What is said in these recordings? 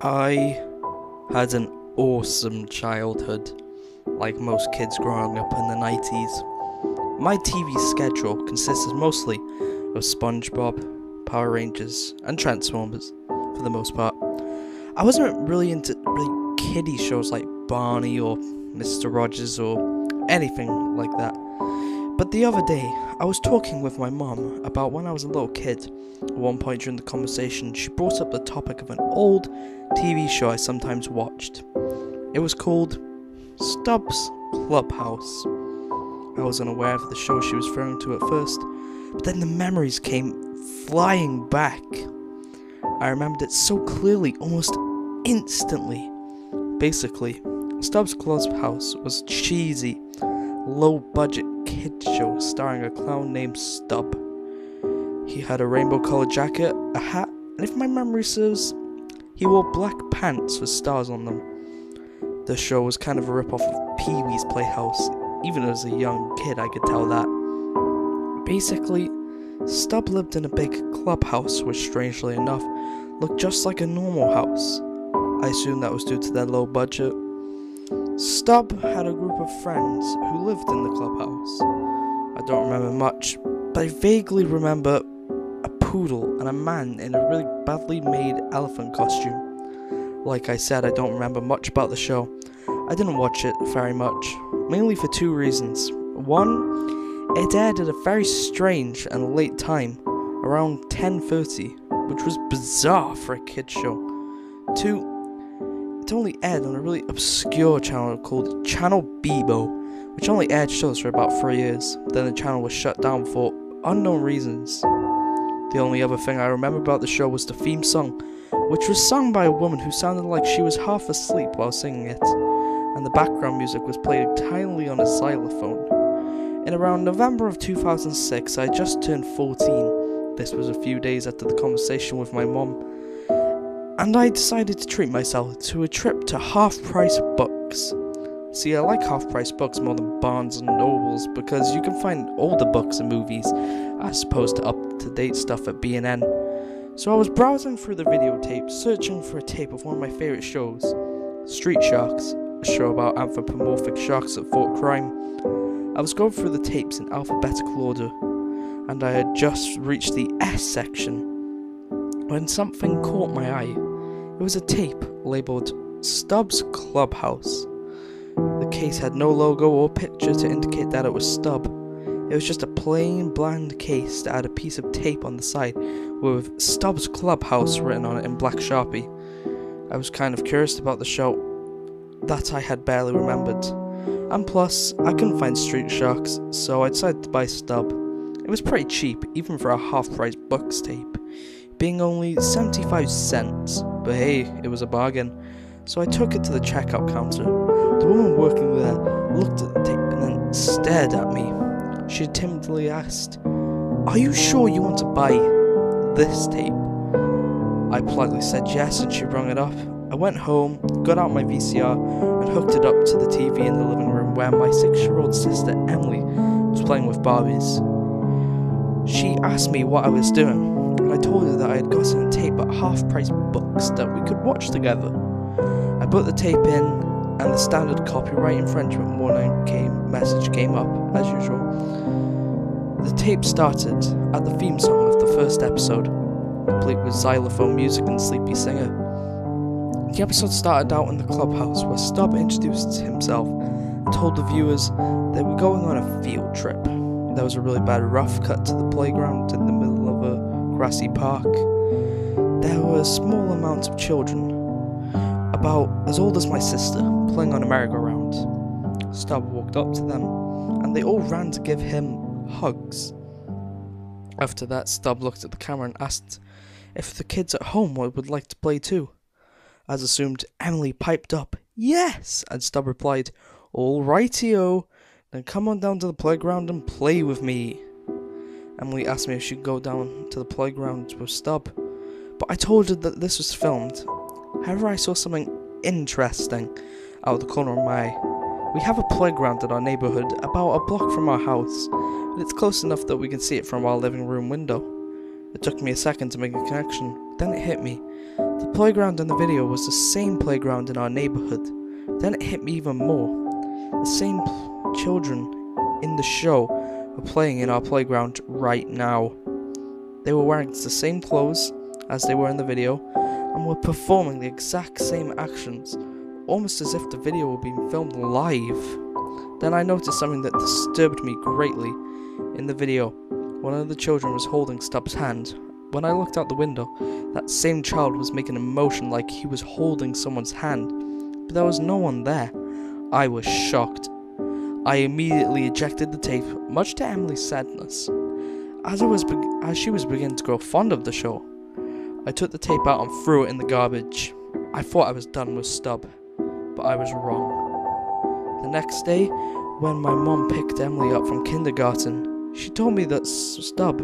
I had an awesome childhood, like most kids growing up in the 90s. My TV schedule consisted mostly of SpongeBob, Power Rangers, and Transformers, for the most part. I wasn't really into really kiddie shows like Barney or Mr. Rogers or anything like that. But the other day, I was talking with my mom about when I was a little kid. At one point during the conversation, she brought up the topic of an old TV show I sometimes watched. It was called Stubb's Clubhouse. I was unaware of the show she was referring to at first, but then the memories came flying back. I remembered it so clearly, almost instantly. Basically, Stubb's Clubhouse was a cheesy, low-budget kid show starring a clown named Stubb. He had a rainbow-colored jacket, a hat, and if my memory serves, he wore black pants with stars on them. The show was kind of a rip-off of Pee-wee's Playhouse. Even as a young kid, I could tell that. Basically, Stubb lived in a big clubhouse, which strangely enough, looked just like a normal house. I assume that was due to their low budget. Stubb had a group of friends who lived in the clubhouse. I don't remember much, but I vaguely remember a poodle and a man in a really badly made elephant costume. Like I said, I don't remember much about the show. I didn't watch it very much, mainly for two reasons. One, it aired at a very strange and late time, around 10:30, which was bizarre for a kid's show. Two, it only aired on a really obscure channel called Channel Bebo, which only aired shows for about 3 years. Then the channel was shut down for unknown reasons. The only other thing I remember about the show was the theme song, which was sung by a woman who sounded like she was half asleep while singing it, and the background music was played entirely on a xylophone. In around November of 2006, I had just turned 14. This was a few days after the conversation with my mom, and I decided to treat myself to a trip to half-price books. See, I like half-price books more than Barnes and Nobles because you can find older books and movies as opposed to up-to-date stuff at B&N. So I was browsing through the videotapes, searching for a tape of one of my favourite shows, Street Sharks, a show about anthropomorphic sharks that fought crime. I was going through the tapes in alphabetical order, and I had just reached the S section when something caught my eye. It was a tape labelled Stubb's Clubhouse. The case had no logo or picture to indicate that it was Stubb. It was just a plain, bland case that had a piece of tape on the side with Stubb's Clubhouse written on it in black Sharpie. I was kind of curious about the show that I had barely remembered. And plus, I couldn't find Street Sharks, so I decided to buy Stubb. It was pretty cheap, even for a half-price books tape, being only 75 cents, but hey, it was a bargain. So I took it to the checkout counter. The woman working there looked at the tape and then stared at me. She timidly asked, "Are you sure you want to buy this tape?" I politely said yes, and she rung it up. I went home, got out my VCR, and hooked it up to the TV in the living room where my 6-year-old sister Emily was playing with Barbies. She asked me what I was doing, and I told her that I had gotten a tape at half-price books that we could watch together. I put the tape in, and the standard copyright infringement warning message came up, as usual. The tape started at the theme song of the first episode, complete with xylophone music and sleepy singer. The episode started out in the clubhouse where Stubb introduced himself and told the viewers they were going on a field trip. There was a really bad rough cut to the playground in the middle of a grassy park. There were a small amount of children, about as old as my sister, playing on a merry-go-round. Stubb walked up to them, and they all ran to give him hugs. After that, Stubb looked at the camera and asked if the kids at home would like to play too. As assumed, Emily piped up, "Yes!" and Stubb replied, "All rightio, then come on down to the playground and play with me." Emily asked me if she could go down to the playground with Stubb, but I told her that this was filmed. However, I saw something interesting out of the corner of my eye. We have a playground in our neighbourhood about a block from our house, and it's close enough that we can see it from our living room window. It took me a second to make a connection, then it hit me. The playground in the video was the same playground in our neighborhood. Then it hit me even more. The same children in the show were playing in our playground right now. They were wearing the same clothes as they were in the video and were performing the exact same actions, almost as if the video were being filmed live. Then I noticed something that disturbed me greatly. In the video, one of the children was holding Stubb's hand. When I looked out the window, that same child was making a motion like he was holding someone's hand, but there was no one there. I was shocked. I immediately ejected the tape, much to Emily's sadness. As she was beginning to grow fond of the show, I took the tape out and threw it in the garbage. I thought I was done with Stubb, but I was wrong. The next day, when my mom picked Emily up from kindergarten, she told me that Stubb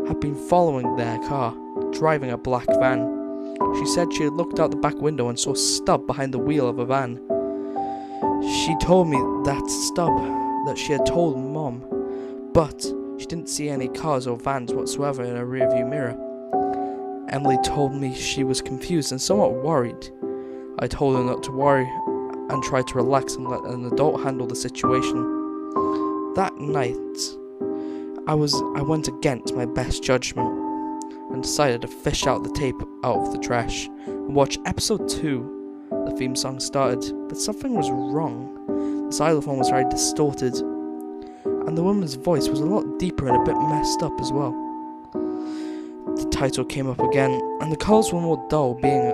had been following their car, driving a black van. She said she had looked out the back window and saw Stubb behind the wheel of a van. She told me that she had told Mom, but she didn't see any cars or vans whatsoever in her rearview mirror. Emily told me she was confused and somewhat worried. I told her not to worry and tried to relax and let an adult handle the situation. That night, I went against my best judgment and decided to fish out the tape out of the trash and watch episode 2. The theme song started, but something was wrong. The xylophone was very distorted, and the woman's voice was a lot deeper and a bit messed up as well. The title came up again, and the colours were more dull, being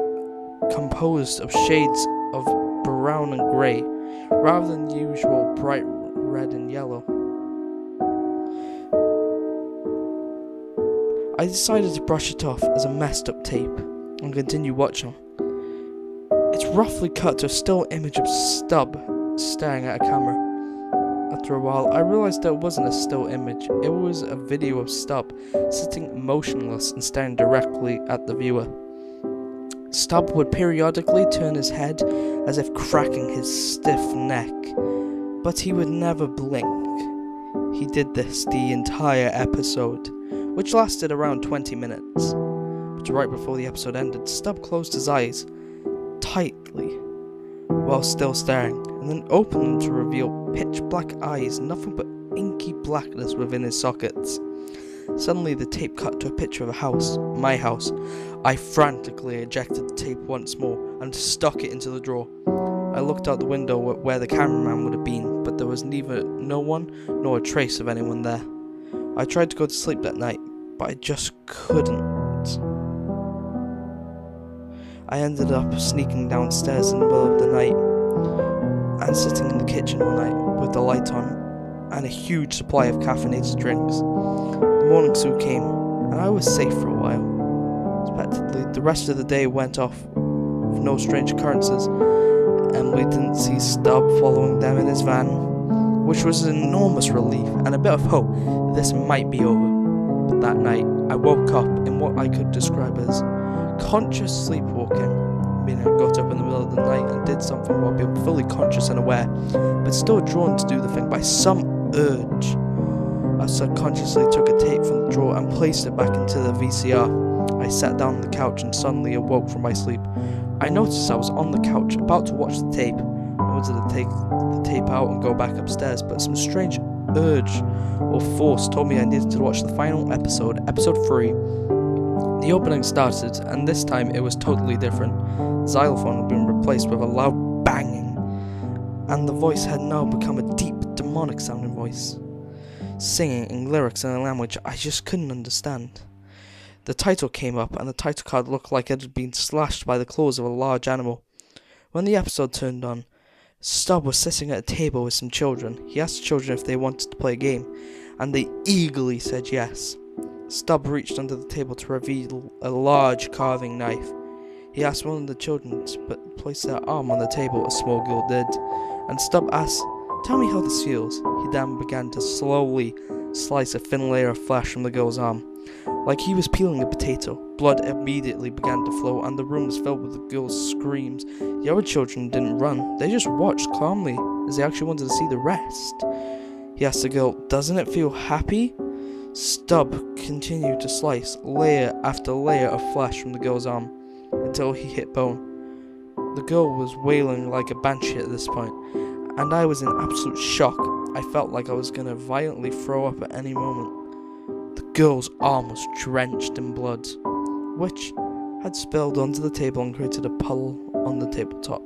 composed of shades of brown and grey, rather than the usual bright red and yellow. I decided to brush it off as a messed up tape and continue watching. It's roughly cut to a still image of Stubb staring at a camera. After a while, I realised that it wasn't a still image, it was a video of Stubb sitting motionless and staring directly at the viewer. Stubb would periodically turn his head as if cracking his stiff neck, but he would never blink. He did this the entire episode, which lasted around 20 minutes. But right before the episode ended, Stubb closed his eyes tightly while still staring, and then opened them to reveal pitch black eyes, nothing but inky blackness within his sockets. Suddenly the tape cut to a picture of a house, my house. I frantically ejected the tape once more and stuck it into the drawer. I looked out the window where the cameraman would have been, but there was neither no one nor a trace of anyone there. I tried to go to sleep that night, but I just couldn't. I ended up sneaking downstairs in the middle of the night and sitting in the kitchen all night with the light on and a huge supply of caffeinated drinks. The morning soon came, and I was safe for a while. Expectedly, the rest of the day went off with no strange occurrences, and we didn't see Stubb following them in his van, which was an enormous relief and a bit of hope that this might be over. But that night, I woke up in what I could describe as conscious sleepwalking, meaning I got up in the middle of the night and did something while being fully conscious and aware, but still drawn to do the thing by some urge. I subconsciously took a tape from the drawer and placed it back into the VCR. I sat down on the couch and suddenly awoke from my sleep. I noticed I was on the couch about to watch the tape. I wanted to take the tape out and go back upstairs, but some strange urge or force told me I needed to watch the final episode, episode 3. The opening started, and this time it was totally different. The xylophone had been replaced with a loud banging, and the voice had now become a deep, demonic sounding voice, singing in lyrics in a language I just couldn't understand. The title came up, and the title card looked like it had been slashed by the claws of a large animal. When the episode turned on, Stubb was sitting at a table with some children. He asked the children if they wanted to play a game, and they eagerly said yes. Stubb reached under the table to reveal a large carving knife. He asked one of the children to place their arm on the table. A small girl did, and Stubb asked, "Tell me how this feels." He then began to slowly slice a thin layer of flesh from the girl's arm, like he was peeling a potato. Blood immediately began to flow, and the room was filled with the girl's screams. The other children didn't run, they just watched calmly, as they actually wanted to see the rest. He asked the girl, "Doesn't it feel happy?" Stubb continued to slice layer after layer of flesh from the girl's arm, until until he hit bone. The girl was wailing like a banshee at this point, and I was in absolute shock. I felt like I was going to violently throw up at any moment. The girl's arm was drenched in blood, which had spilled onto the table and created a puddle on the tabletop.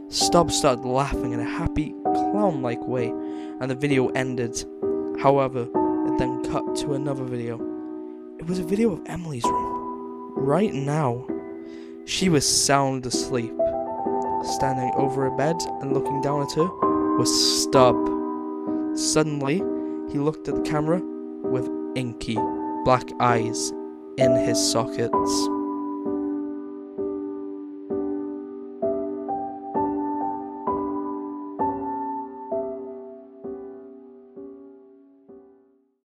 Stubb started laughing in a happy, clown-like way, and the video ended. However, it then cut to another video. It was a video of Emily's room. Right now, she was sound asleep. Standing over her bed and looking down at her was Stubb. Suddenly, he looked at the camera with inky black eyes in his sockets.